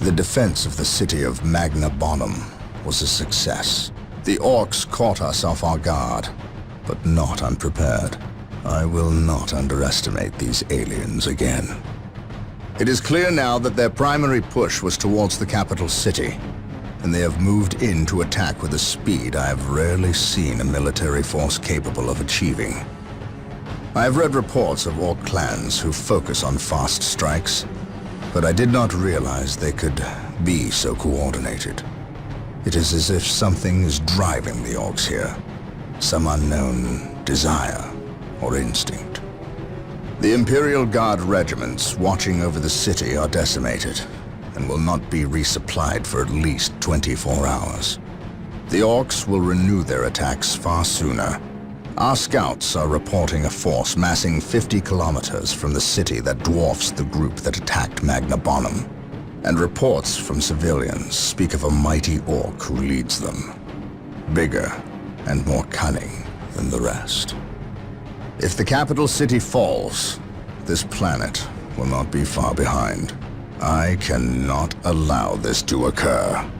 The defense of the city of Magna Bonum was a success. The orcs caught us off our guard, but not unprepared. I will not underestimate these aliens again. It is clear now that their primary push was towards the capital city, and they have moved in to attack with a speed I have rarely seen a military force capable of achieving. I have read reports of orc clans who focus on fast strikes, but I did not realize they could be so coordinated. It is as if something is driving the orcs here, some unknown desire or instinct. The Imperial Guard regiments watching over the city are decimated and will not be resupplied for at least 24 hours. The orcs will renew their attacks far sooner. Our scouts are reporting a force massing 50 kilometers from the city that dwarfs the group that attacked Magna Bonum. And reports from civilians speak of a mighty orc who leads them. Bigger and more cunning than the rest. If the capital city falls, this planet will not be far behind. I cannot allow this to occur.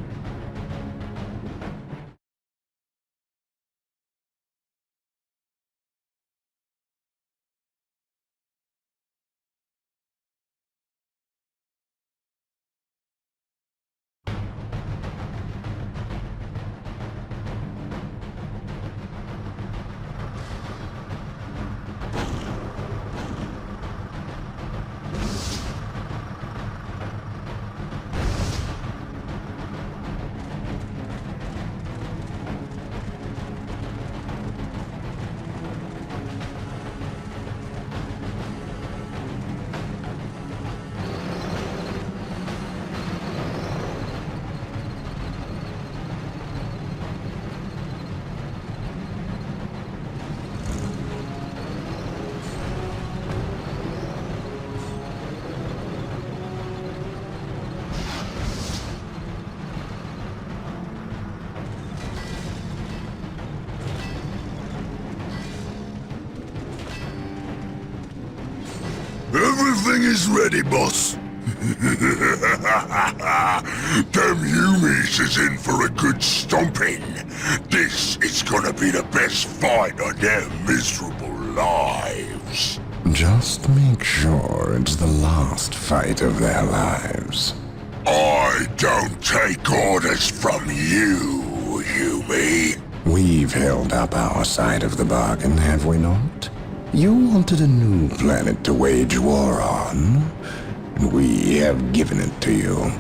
Everything is ready, boss. Them Humies is in for a good stomping. This is gonna be the best fight of their miserable lives. Just make sure it's the last fight of their lives. I don't take orders from you, Humie. We've held up our side of the bargain, have we not? You wanted a new planet to wage war on, and we have given it to you.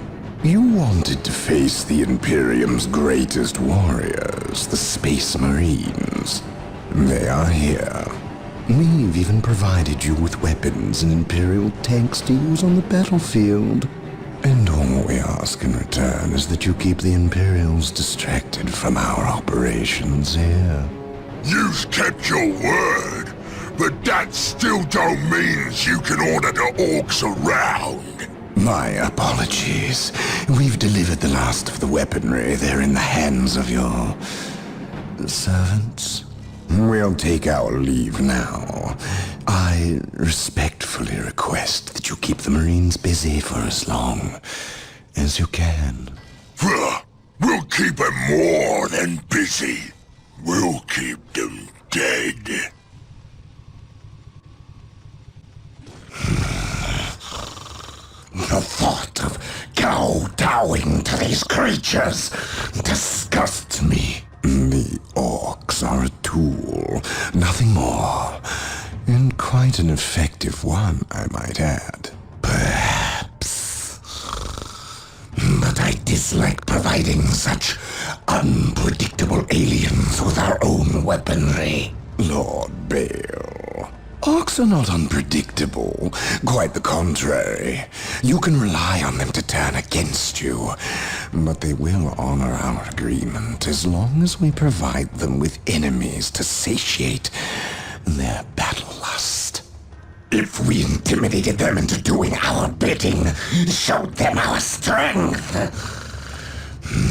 You wanted to face the Imperium's greatest warriors, the Space Marines. They are here. We've even provided you with weapons and Imperial tanks to use on the battlefield. And all we ask in return is that you keep the Imperials distracted from our operations here. You've kept your word, but that still don't mean you can order the orcs around. My apologies. We've delivered the last of the weaponry. They're in the hands of your servants. We'll take our leave now. I respectfully request that you keep the Marines busy for as long as you can. We'll keep them more than busy. We'll keep them dead. The thought of kowtowing to these creatures disgusts me. The orcs are a tool, nothing more. And quite an effective one, I might add. Perhaps. But I dislike providing such unpredictable aliens with our own weaponry. Lord Bale, orcs are not unpredictable. Quite the contrary. You can rely on them to turn against you. But they will honor our agreement as long as we provide them with enemies to satiate their battle lust. If we intimidated them into doing our bidding, showed them our strength,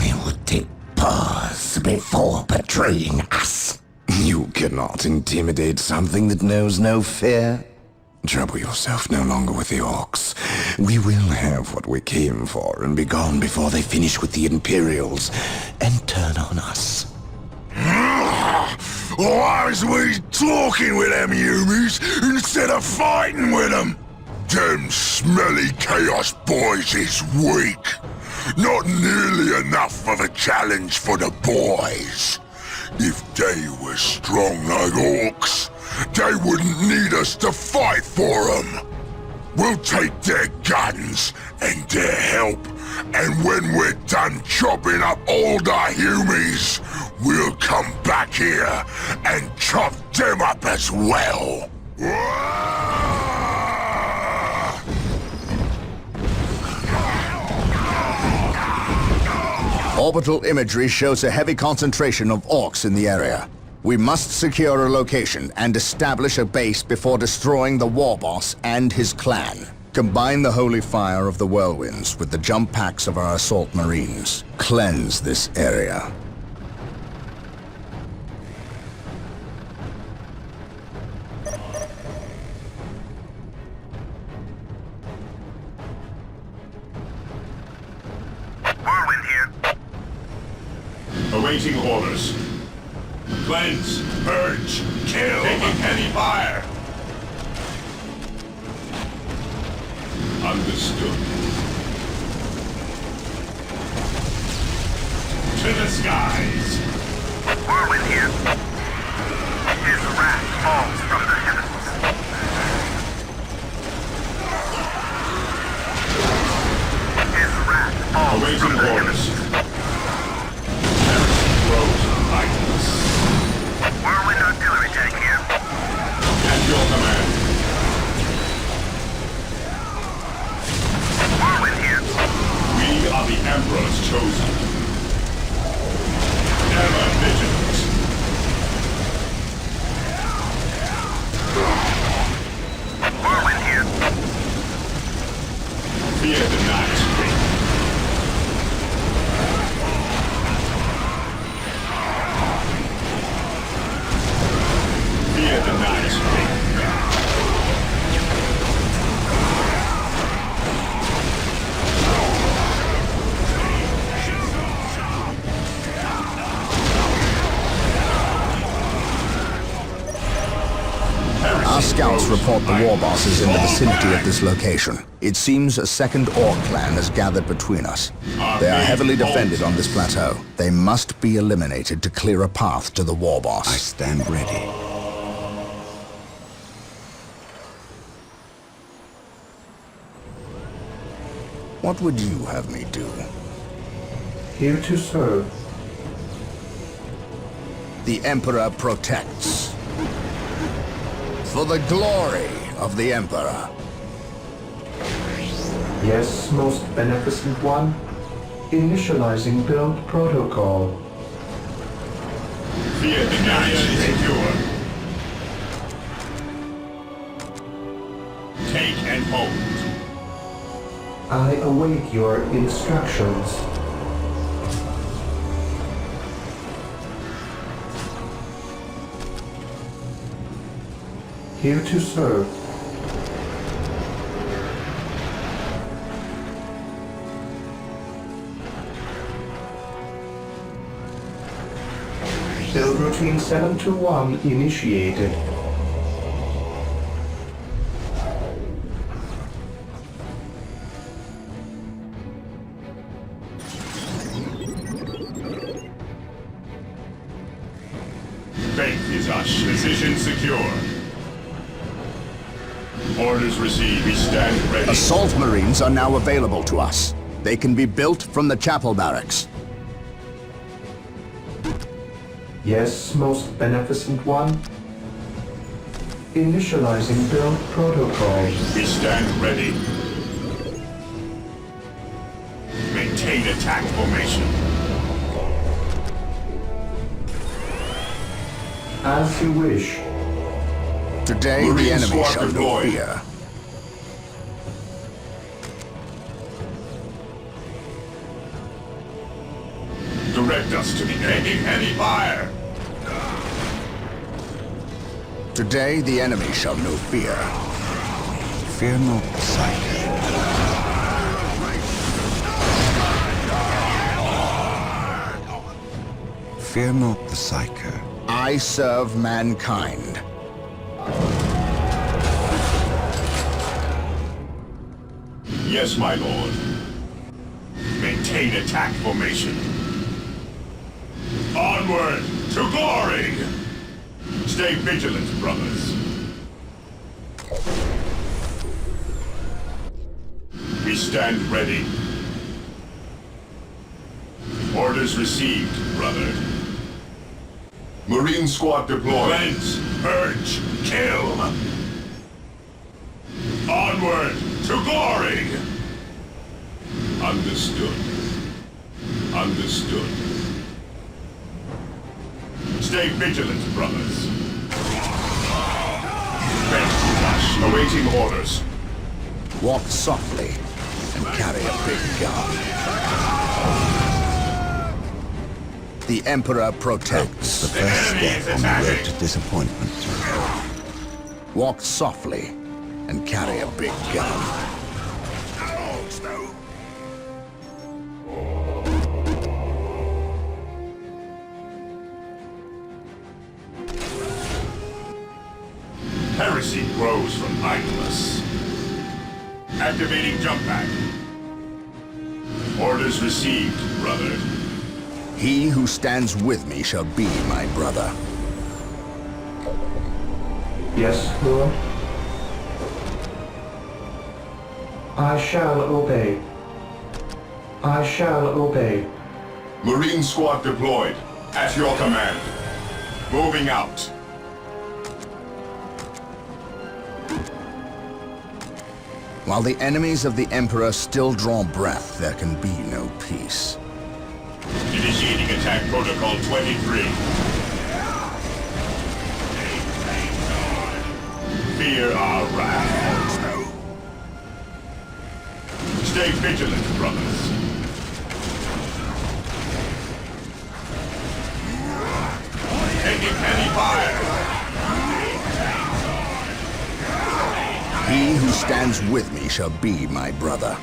they would take pause before betraying us. You cannot intimidate something that knows no fear. Trouble yourself no longer with the orcs. We will have what we came for and be gone before they finish with the Imperials and turn on us. Why is we talking with them humies instead of fighting with them? Them smelly chaos boys is weak. Not nearly enough of a challenge for the boys. If they were strong like orcs, they wouldn't need us to fight for them. We'll take their guns and their help, and when we're done chopping up all the humies, we'll come back here and chop them up as well. Orbital imagery shows a heavy concentration of orcs in the area. We must secure a location and establish a base before destroying the war boss and his clan. Combine the holy fire of the whirlwinds with the jump packs of our assault marines. Cleanse this area. Whirlwind here. Awaiting orders. Cleanse, purge, kill. Taking heavy fire. Understood. To the skies. Whirlwind here. His wrath falls from the heavens. His wrath falls Awaiting from the orders. heavens. Heresy grows lightless. Whirlwind artillery tank here. At your command. Whirlwind here. We are the Emperor's chosen. Ever vigilant. Whirlwind here. Fear the night. Fear the night. Our scouts report the war boss is in the vicinity of this location. It seems a second orc clan has gathered between us. They are heavily defended on this plateau. They must be eliminated to clear a path to the war I boss. stand ready. What would you have me do? Here to serve. The Emperor protects. For the glory of the Emperor. Yes, most beneficent one. Initializing build protocol. Fear the night. Secure. Take and hold. I await your instructions. Here to serve. Build routine 721 initiated. Faith is our position secure. Orders received. We stand ready. Assault Marines are now available to us. They can be built from the chapel barracks. Yes, most beneficent one. Initializing build protocol. We stand ready. Maintain attack formation. As you wish. Today the Marine enemy squad shall know deployed. fear. Direct us to the taking heavy fire. Today the enemy shall know fear. Fear not the Psyker. Fear not the Psyker. I serve mankind. Yes, my lord. Maintain attack formation. Onward to glory! Stay vigilant, brothers. We stand ready. Orders received, brother. Marine squad deployed. Cleanse, purge, kill! Onward to glory! Understood. Understood. Stay vigilant, brothers. Awaiting orders. Walk softly and carry a big gun. The Emperor protects. The first enemy step is on the road attacking. to disappointment. Walk softly and carry a big gun. Heresy grows from idleness. Activating jump pack. Orders received, brother. He who stands with me shall be my brother. Yes, Lord. I shall obey. I shall obey. Marine squad deployed. At your command. Moving out. While the enemies of the Emperor still draw breath, there can be no peace. Initiating attack protocol 23. Fear our wrath. Stay vigilant, brothers. Taking heavy fire. He who stands with me shall be my brother.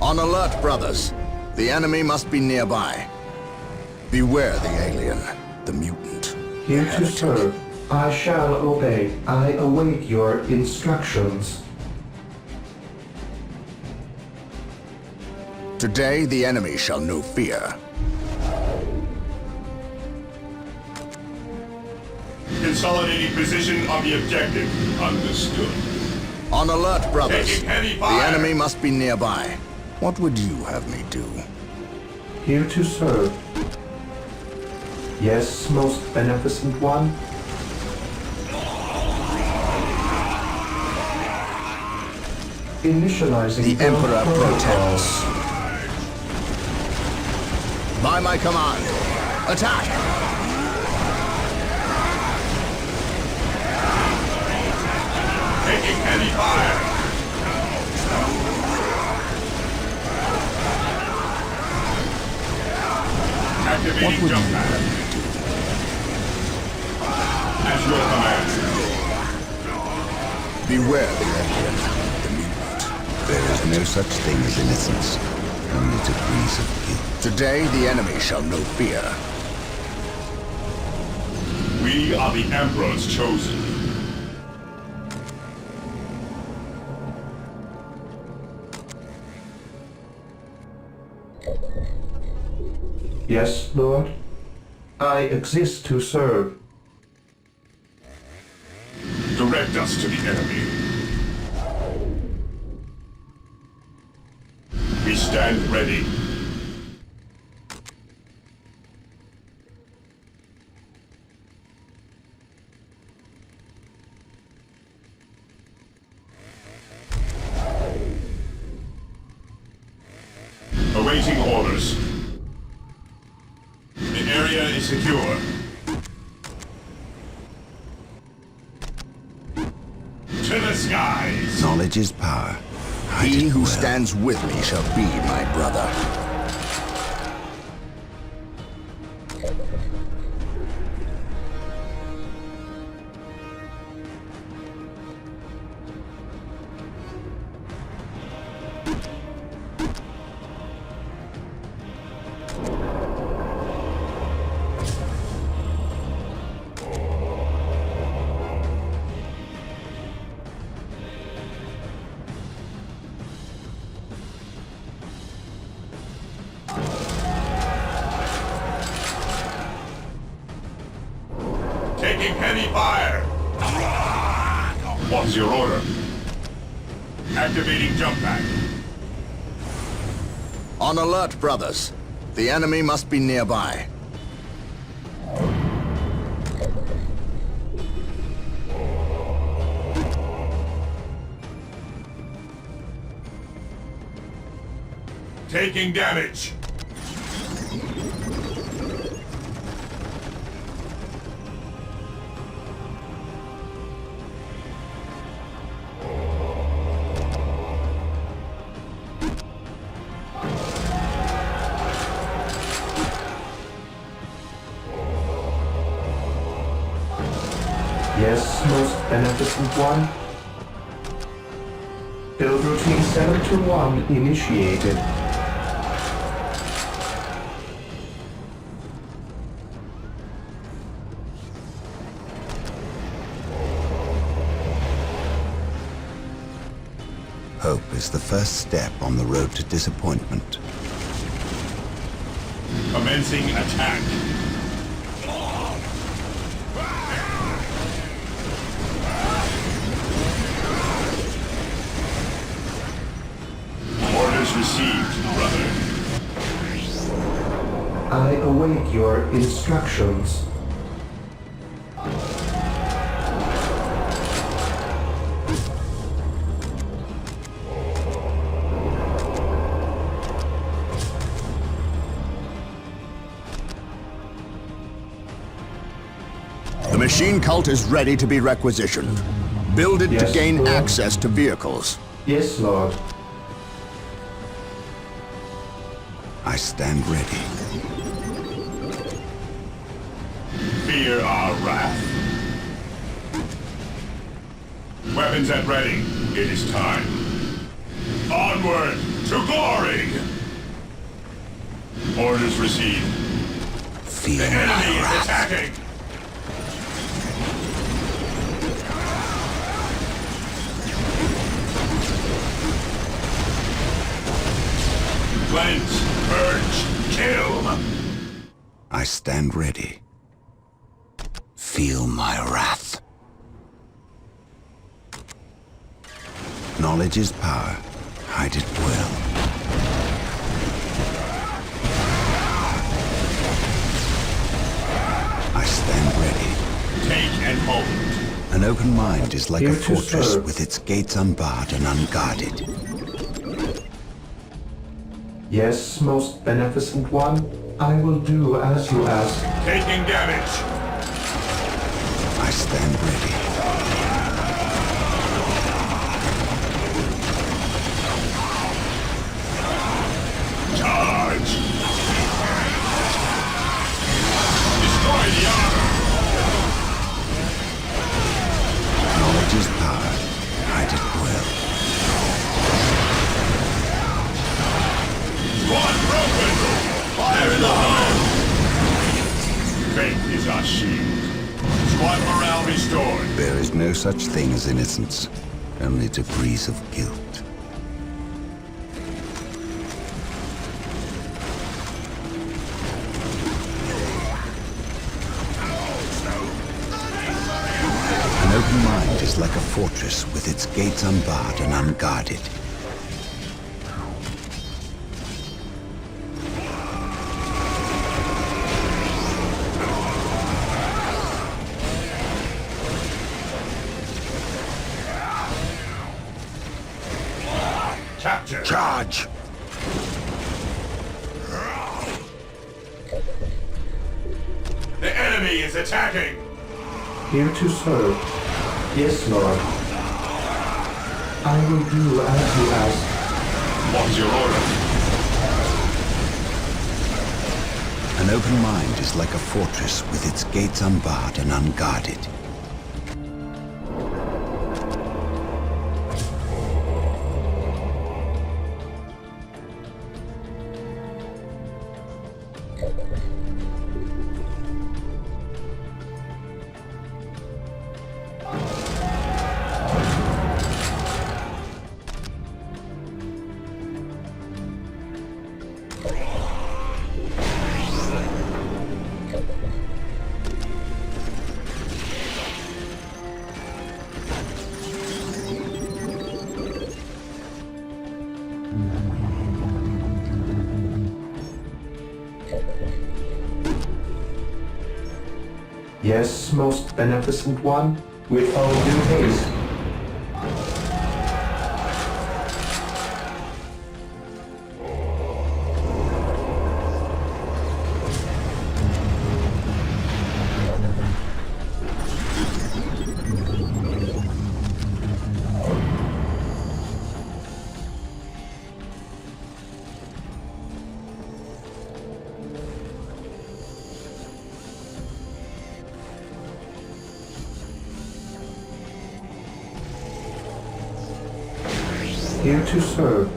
On alert, brothers. The enemy must be nearby. Beware the alien, the mutant. Here to serve. I shall obey. I await your instructions. Today the enemy shall know fear. Consolidating position on the objective. Understood. On alert, brothers. Taking heavy The fire. enemy must be nearby. What would you have me do? Here to serve. Yes, most beneficent one. Initializing The build Emperor protocol. protects. By my command, attack! Taking heavy fire. Activating jump pad. At your command. Beware the alien, the mutant. There is no such thing as innocence, only degrees of guilt. Today the enemy shall know fear. We are the Emperor's chosen. Yes, Lord. I exist to serve. Direct us to the enemy. We stand ready. Awaiting orders. The area is secure. To the skies! Knowledge is power. He who will. stands with me shall be my brother. Taking heavy fire! What's your order? Activating jump pack. On alert, brothers. The enemy must be nearby. Taking damage. Yes, most beneficent one. Build routine 721 initiated. Hope is the first step on the road to disappointment. Commencing attack. Orders received, brother. I await your instructions. The machine cult is ready to be requisitioned. Build it to Yes, gain Lord. access to vehicles. Yes, Lord. I stand ready. Fear our wrath. Weapons at ready. It is time. Onward to glory! Orders received. Feel The my enemy is wrath. attacking! Cleanse, purge, kill! I stand ready. Feel my wrath. Knowledge is power. Hide it well. I stand ready. Take and hold. An open mind is like a Here to fortress serve. with its gates unbarred and unguarded. Yes, most beneficent one. I will do as you ask. Taking damage. I stand ready. Charge! Destroy the armor! Knowledge is power. Hide it well. Squad broken! Fire in the hole! Faith is our shield. Squad morale restored. There is no such thing as innocence, only degrees of guilt. An open mind is like a fortress with its gates unbarred and unguarded. Capture. Charge! The enemy is attacking. Here to serve. Yes, Lord. I will do as you ask. What's your order? An open mind is like a fortress with its gates unbarred and unguarded. Yes, most beneficent one, with all due haste. Here to serve.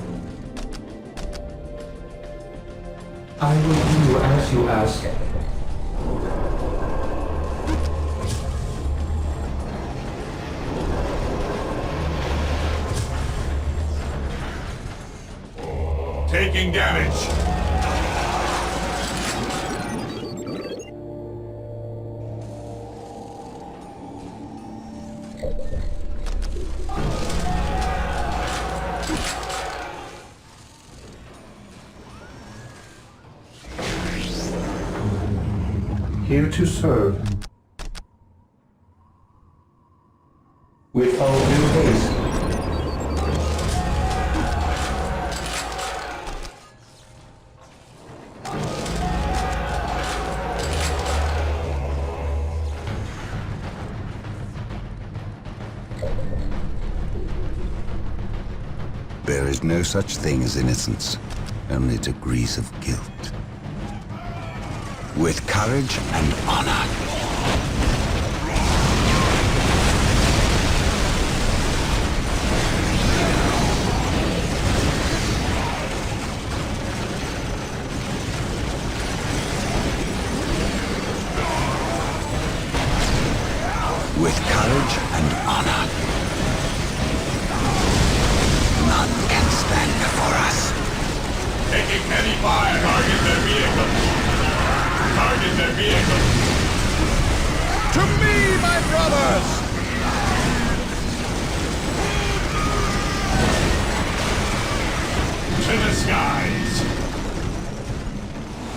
I will do as you ask. Taking damage. Here to serve. With all due haste. There is no such thing as innocence, only degrees of guilt. With courage and honor. With courage and honor. None can stand before us. Taking heavy fire. Target their vehicle. Target their vehicle. To me, my brothers! To the skies.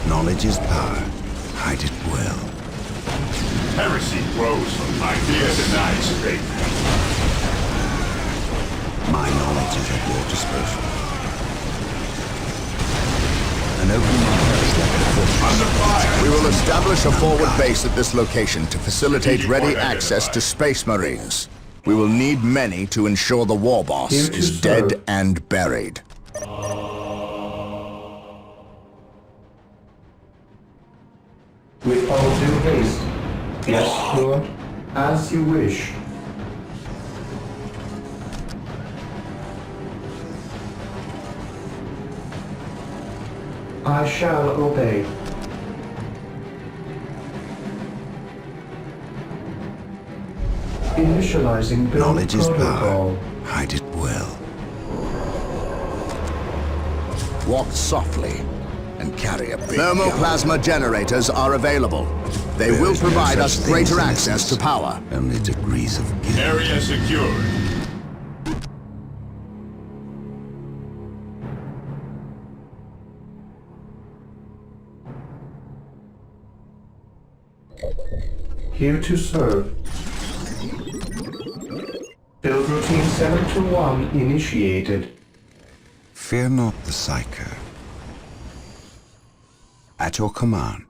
Knowledge is power. Hide it well. Heresy grows from idea denied strength. My knowledge is at your disposal. An open mind is like a fortress. Under fire. We will establish a forward base at this location to facilitate ready access to Space Marines. We will need many to ensure the war boss Here to is serve. dead and buried. With all due haste. Yes, Lord. As you wish. I shall obey. Initializing build Knowledge is protocol. power. Hide it well. Walk softly and carry a big thermoplasma generators are available. They There will is no provide such us thing greater as access to innocence. power. Only degrees of guilt. Area secured. Here to serve. Build routine 721 initiated. Fear not the Psyker. At your command.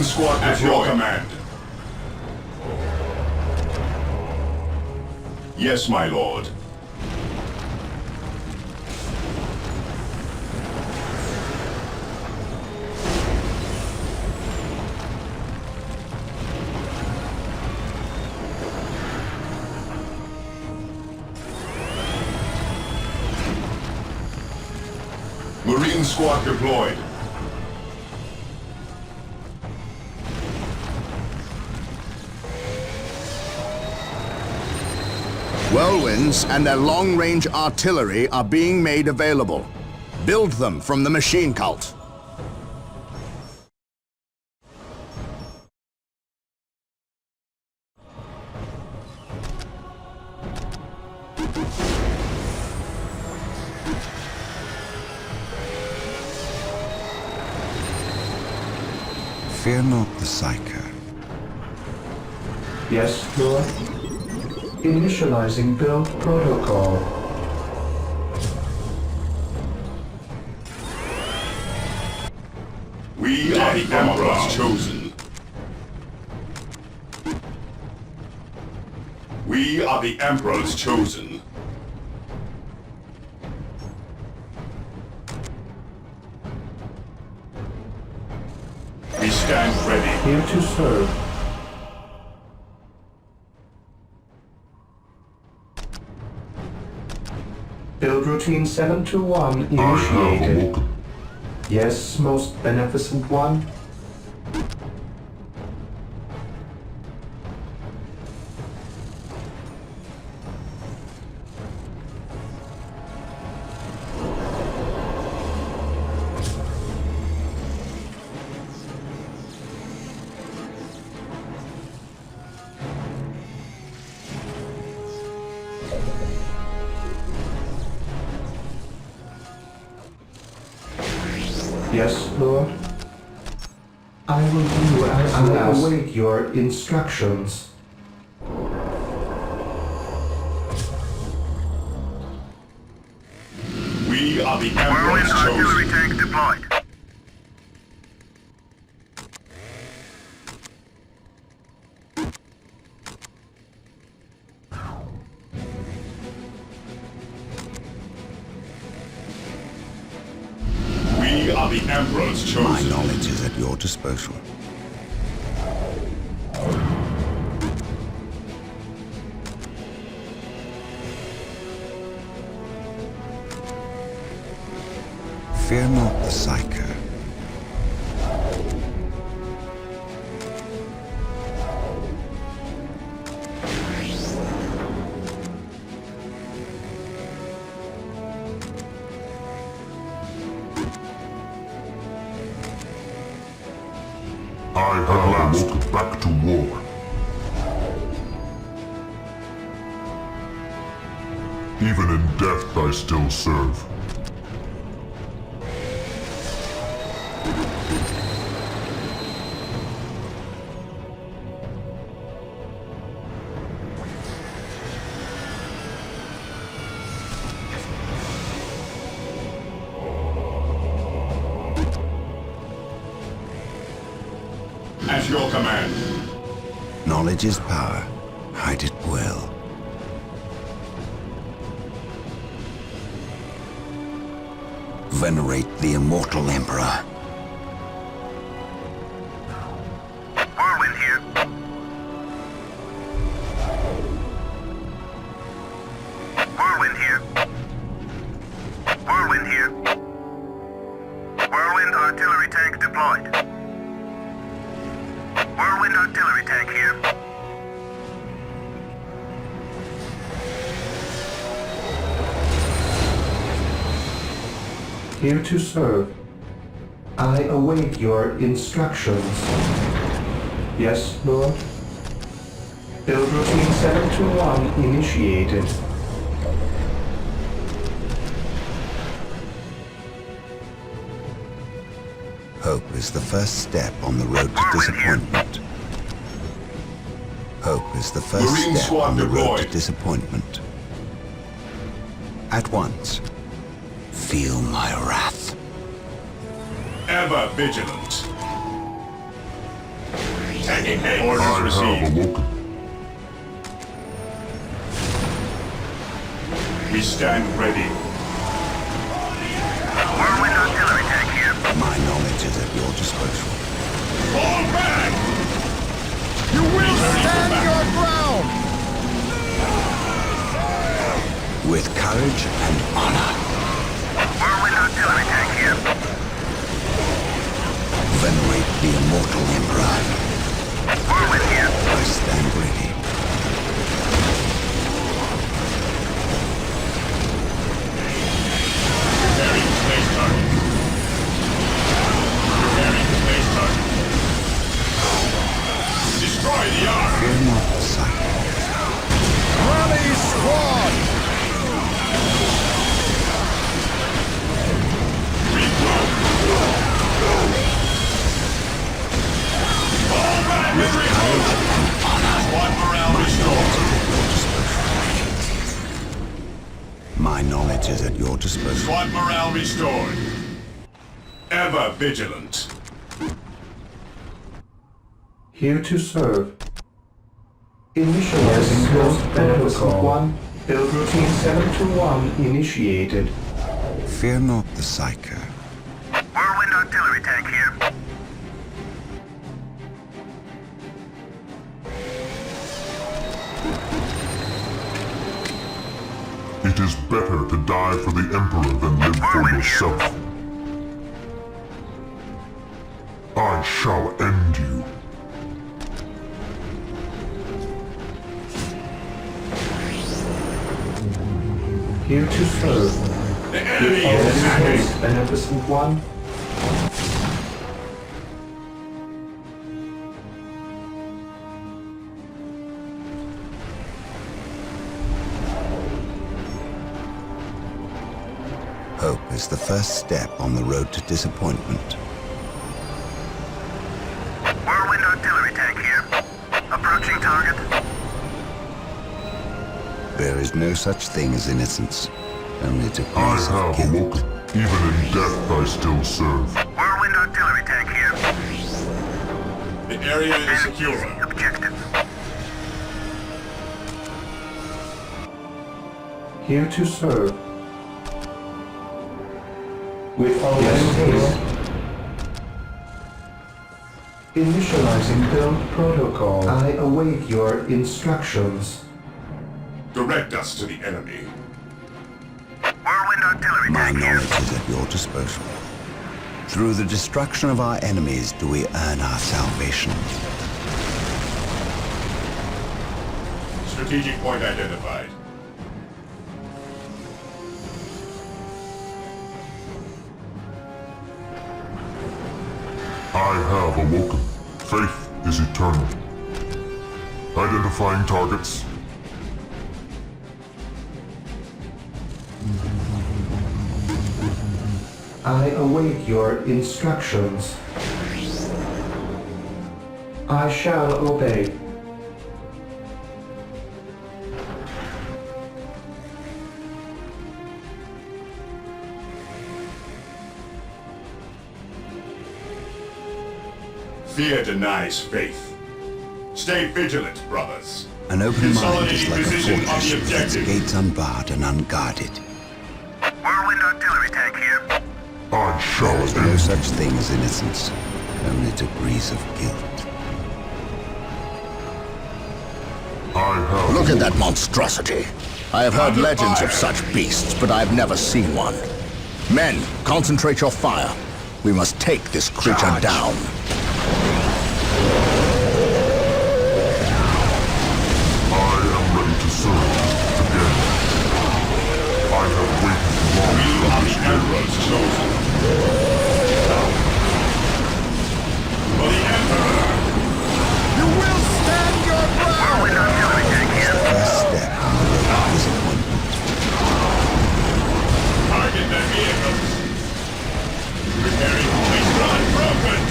Marine squad at your command. Yes, my lord. Marine squad deployed. Whirlwinds and their long-range artillery are being made available. Build them from the machine cult. Fear not the Psyker. Yes, Lord? Initializing build protocol. We are the Emperor's chosen. We are the Emperor's chosen. We stand ready. Here to serve. Build routine 721 initiated. Yes, most beneficent one. Yes, Lord? I will do as you ask. I await your instructions. We are the Whirlwind Emperor's artillery chosen. tank deployed. We are the Emperor's chosen. My knowledge is at your disposal. Fear not the Psyker. I at last back to war. Even in death I still serve. At your command. Knowledge is power. Hide it well. Venerate the immortal Emperor. Whirlwind here. Whirlwind here. Whirlwind here. Whirlwind artillery tank deployed. Whirlwind artillery tank here. Here to serve. I await your instructions. Yes, Lord? Build routine 721 initiated. Hope is the first step on the road to disappointment. Hope is the first Marine step squad on the road to deployed. disappointment. At once, feel my wrath. Ever vigilant. Taking hits. I Orders have received. awoken. We stand ready. Whirlwind artillery tank here. My knowledge is at your disposal. Fall back! You will stand your ground! With courage and honor. Whirlwind artillery tank here. Venerate the immortal Emperor. Whirlwind here. I stand ready. Preparing to place target. Preparing to place target. Destroy the ark! Fear not the sight. Rally squad! With courage and honor. Squad morale restored. My knowledge is at your disposal. Squad morale restored. Ever vigilant. Here to serve. Initializing build protocol 1. Build routine 721 initiated. Fear not the Psyker. Whirlwind artillery tank here. It is better to die for the Emperor than live for yourself. I shall end you. Here to serve. The enemy is attacking. Beneficent 1. Hope is the first step on the road to disappointment. Whirlwind artillery tank here. Approaching target. There is no such thing as innocence, only I degrees of have guilt. awoken. Even in death I still serve. Whirlwind artillery tank here. The area is An secure. easy objective. Here to serve. With all haste. Initializing build protocol. I await your instructions. Direct us to the enemy. Whirlwind artillery My tank here. knowledge is at your disposal. Through the destruction of our enemies do we earn our salvation. Strategic point identified. I have awoken. Faith is eternal. Identifying targets. I await your instructions. I shall obey. Fear denies faith. Stay vigilant, brothers. An open mind is Consolidating like a position on fortress the with its objective. gates unbarred and unguarded. Whirlwind artillery tank here. I shall There is no end. such thing as innocence, only degrees of guilt. I have Look at that monstrosity. I have heard Under legends of fire. such beasts, but I have never seen one. Men, concentrate your fire. We must take this creature Charge. down. I am ready to serve again. I have waited long We for are this the day. Emperor's chosen. For the Emperor! You will stand your ground! Whirlwind artillery tank here. First step on the road to disappointment. Target their vehicles. Preparing to place unbroken.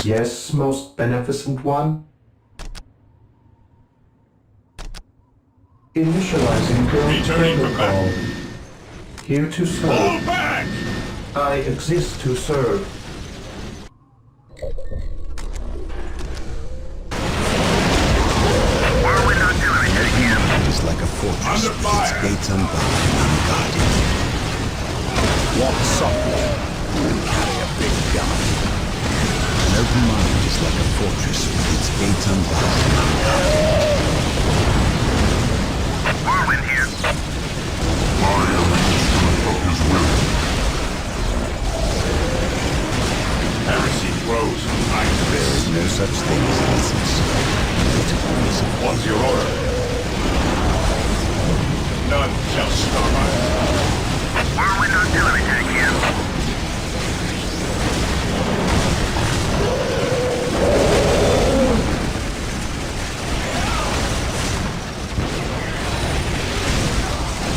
Yes, most beneficent one. Initializing current Returning from protocol. Here to Pull serve. back! I exist to serve. We're not doing anything here. It is like a fortress Under with its fire. gates unbarred and unguarded. Walk softly and carry a big gun. An open mind is like a fortress with its gates unbarred and unguarded. Whirlwind here. I am the instrument of his will. Heresy grows from night to There is no such thing as innocence. It's a poison. What's your order? None shall stop us. Whirlwind artillery tank here.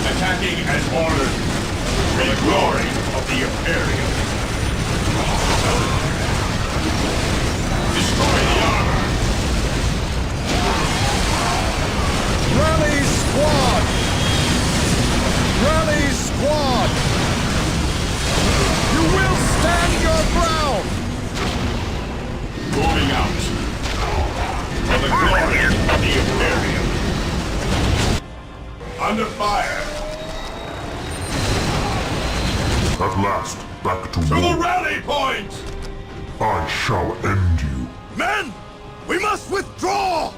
Attacking as ordered. For the glory of the Imperium. Destroy the armor. Rally squad! Rally squad! You will stand your ground! Moving out. For the glory of the Imperium. Under fire. At last, back to To the war. rally point! I shall end you. Men! We must withdraw!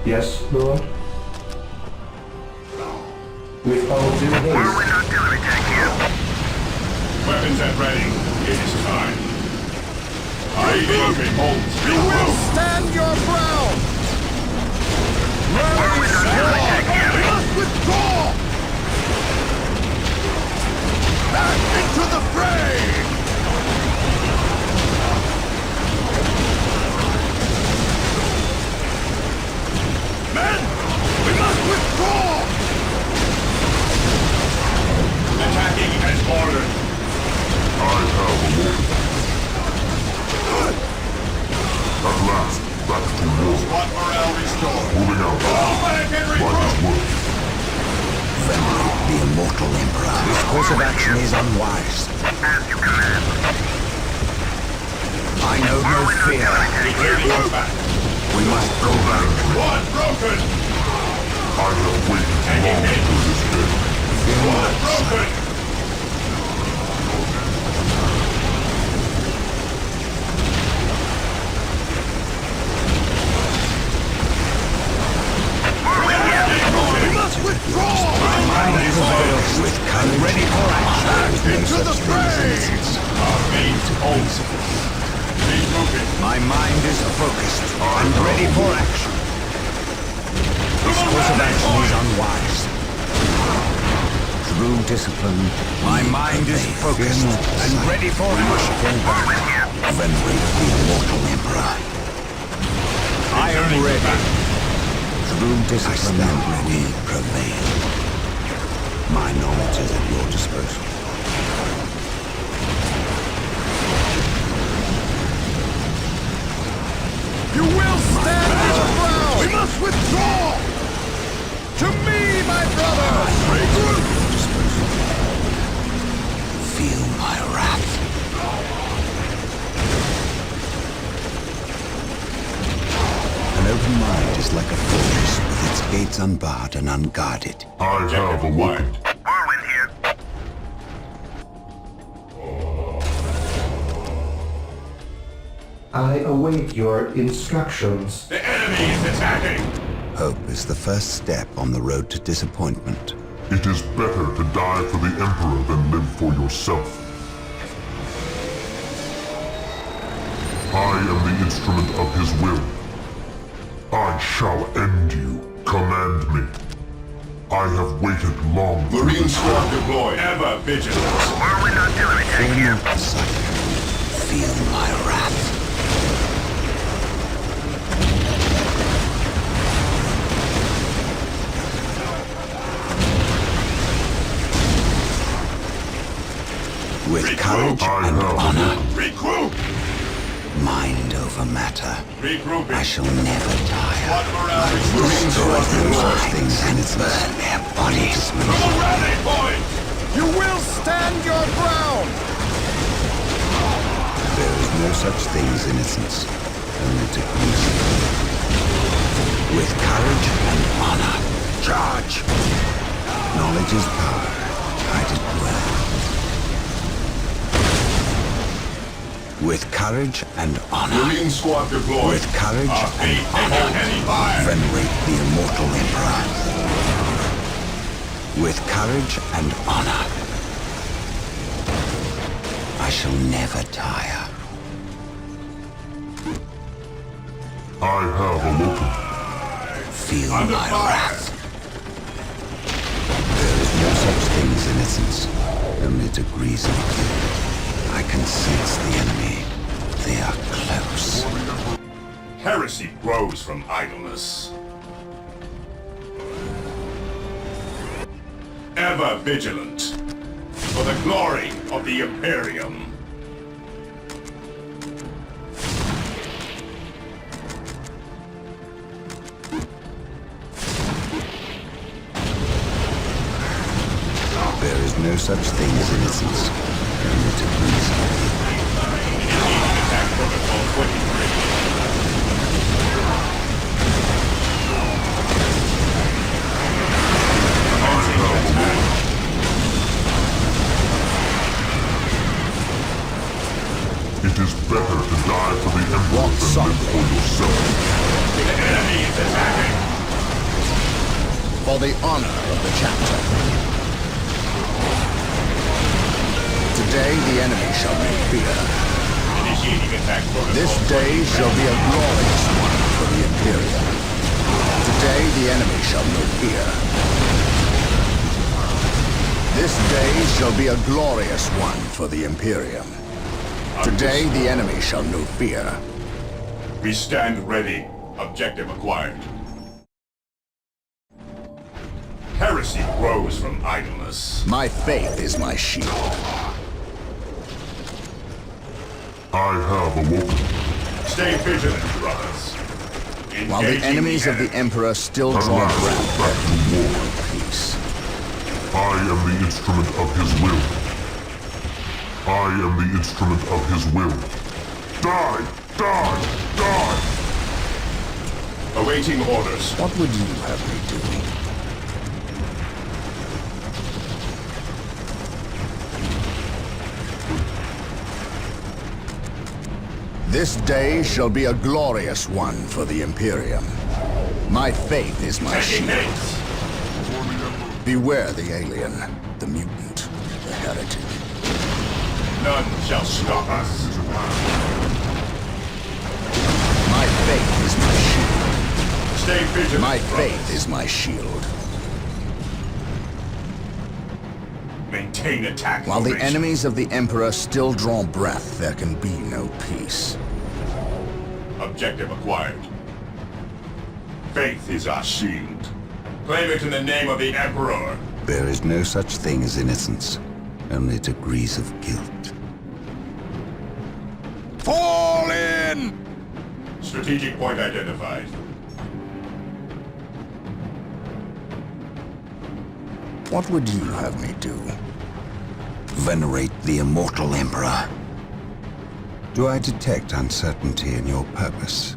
Yes, Lord? With all due haste. Whirlwind artillery tank here. Weapons at ready. It is time. I behold. You will stand your ground! Rally Whirlwind artillery tank squad! here. We must withdraw! Back into the fray! Men! We must withdraw! Attacking as ordered. I have awoken. At last, back to war. Squad morale restored. Moving out. Fall back and Like regroup. his word. Friendly, the immortal emperor. This course of action is unwise. As you command. I know no fear. Returning us back. We must go back. Squad broken. I have waited long for this day. Squad broken. We must withdraw! With courage, ready for action. Into the fray! Our mains holds. Regrouping. My mind is focused and ready for action. This course of action is unwise. Through discipline, my mind is focused and ready for action. Venerate the immortal emperor. I am ready. Through discipline, we prevail. My knowledge is at your disposal. You will stand your ground! We must withdraw! To me, my brothers! Regroup! Feel my wrath. An open mind is like a fortress with its gates unbarred and unguarded. I have Objective awoken. acquired. Whirlwind here. I await your instructions. The enemy is attacking. Hope is the first step on the road to disappointment. It is better to die for the Emperor than live for yourself. I am the instrument of his will. I shall end you. Command me. I have waited long for Marine this squad day. deployed. Ever vigilant. Whirlwind artillery tank Fear here. not the sight. Feel my wrath. With courage I and have honor, Regroup. Mind over matter. Regrouping. I shall never tire. What morale I is will moving destroy towards the no glory. such things and burn their bodies. To the rally point! You will stand your ground! There is no such thing as innocence, only degrees. With courage and honor, charge! Knowledge is power. Hide it well. With courage and honor. Marine squad deployed. With courage Our and fate honor. taking heavy fire. Venerate the immortal emperor. With courage and honor. I shall never tire. I have awoken. Feel Under my fire. wrath. There is no such thing as innocence, only degrees of guilt. I can sense the enemy. They are close. Heresy grows from idleness. Ever vigilant. For the glory of the Imperium. There is no such thing as innocence, only degrees of guilt. Attack Protocol 23. It is better to die for the Emperor than live for yourself. The enemy is attacking. For the honor of the chapter. Today the enemy shall know fear. Initiating attack protocol. This day shall be a glorious one for the Imperium. Today the enemy shall know fear. This day shall be a glorious one for the Imperium. Today the enemy shall know fear. We stand ready. Objective acquired. Heresy grows from idleness. My faith is my shield. I have awoken. Stay vigilant, brothers. While the Engaging enemies of the enemy. Emperor still Alas, draw breath, back to war. peace. I am the instrument of his will. I am the instrument of his will. Die! Die! Die! Awaiting orders. What would you have me do? This day shall be a glorious one for the Imperium. My faith is my Taking shield. names. Beware the alien, the mutant, the heretic. None shall stop us. My faith is my shield. Stay vigilant, My brothers. faith is my shield. Maintain attack While the formation. enemies of the Emperor still draw breath, there can be no peace. Objective acquired. Faith is our shield. Claim it in the name of the Emperor. There is no such thing as innocence, only degrees of guilt. Fall in! Strategic point identified. What would you have me do? Venerate the immortal emperor. Do I detect uncertainty in your purpose?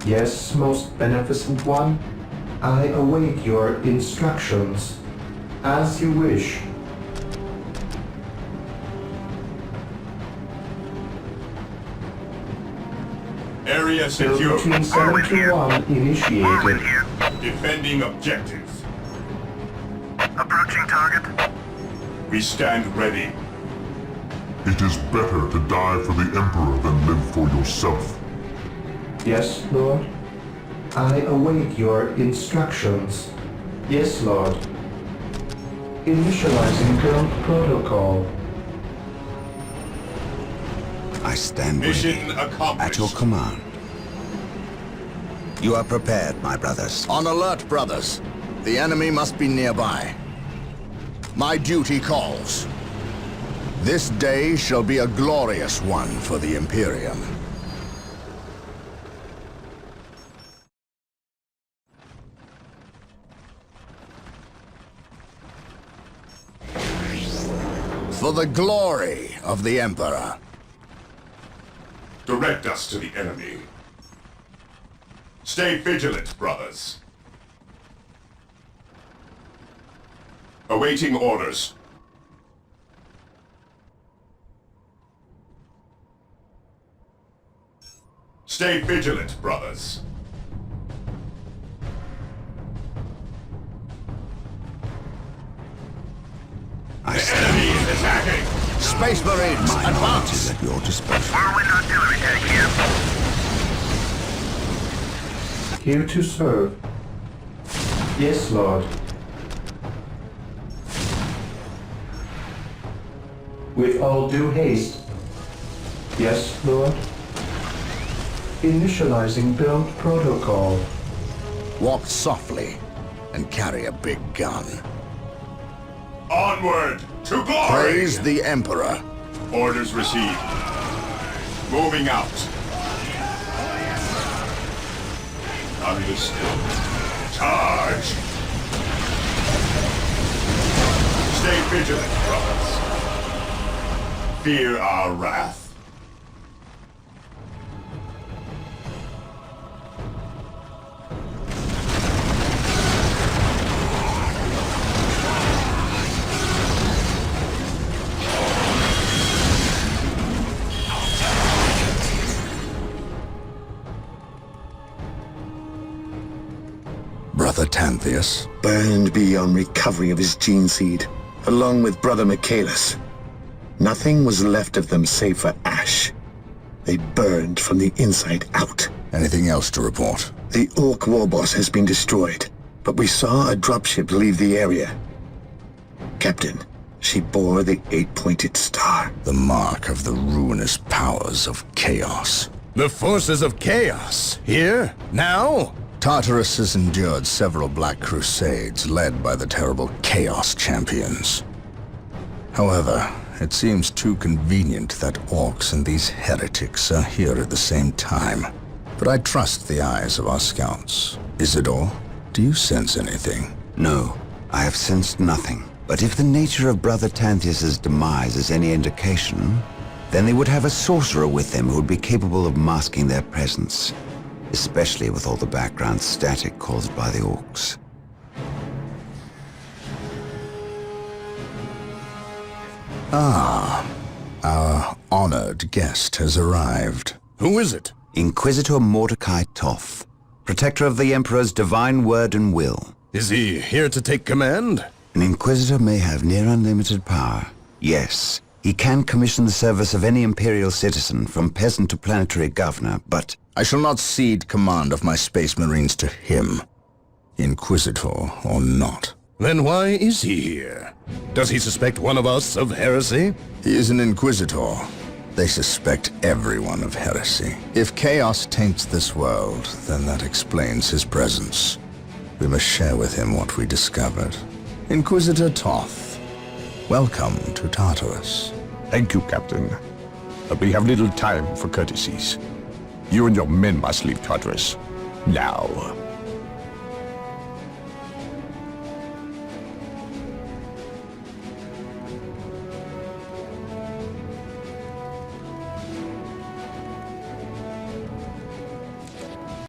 Yes, most beneficent one. I await your instructions. As you wish. Area Build secure. Routine 71 initiated. Defending objectives. Approaching target. We stand ready. It is better to die for the Emperor than live for yourself. Yes, Lord. I await your instructions. Yes, Lord. Initializing build protocol. I stand Mission ready. accomplished. At your command. You are prepared, my brothers. On alert, brothers. The enemy must be nearby. My duty calls. This day shall be a glorious one for the Imperium. For the glory of the Emperor. Direct us to the enemy. Stay vigilant, brothers. Awaiting orders. Stay vigilant, brothers. The enemy is attacking! Space Marines, My heart advance! is at your disposal. Whirlwind artillery tank here. Here to serve. Yes, Lord. With all due haste. Yes, Lord. Initializing build protocol. Walk softly and carry a big gun. Onward to glory! Praise the Emperor. Orders received. Moving out. Understood. Charge! Stay vigilant, brothers. Fear our wrath. Brother Tantheus. Burned beyond recovery of his gene seed, along with Brother Michaelis. Nothing was left of them save for ash. They burned from the inside out. Anything else to report? The Orc warboss has been destroyed, but we saw a dropship leave the area. Captain, she bore the 8-pointed star. The mark of the ruinous powers of chaos. The forces of chaos. Here? Now? Tartarus has endured several Black Crusades led by the terrible Chaos Champions. However, it seems too convenient that orcs and these heretics are here at the same time. But I trust the eyes of our scouts. Isidore, do you sense anything? No, I have sensed nothing. But if the nature of Brother Tantheus' demise is any indication, then they would have a sorcerer with them who would be capable of masking their presence. Especially with all the background static caused by the orcs. Ah, our honored guest has arrived. Who is it? Inquisitor Mordecai Toth, protector of the Emperor's divine word and will. Is he here to take command? An Inquisitor may have near unlimited power. Yes, he can commission the service of any Imperial citizen, from peasant to planetary governor, but I shall not cede command of my Space Marines to him, Inquisitor or not. Then why is he here? Does he suspect one of us of heresy? He is an Inquisitor. They suspect everyone of heresy. If chaos taints this world, then that explains his presence. We must share with him what we discovered. Inquisitor Toth, welcome to Tartarus. Thank you, Captain. But we have little time for courtesies. You and your men must leave Tartarus. Now.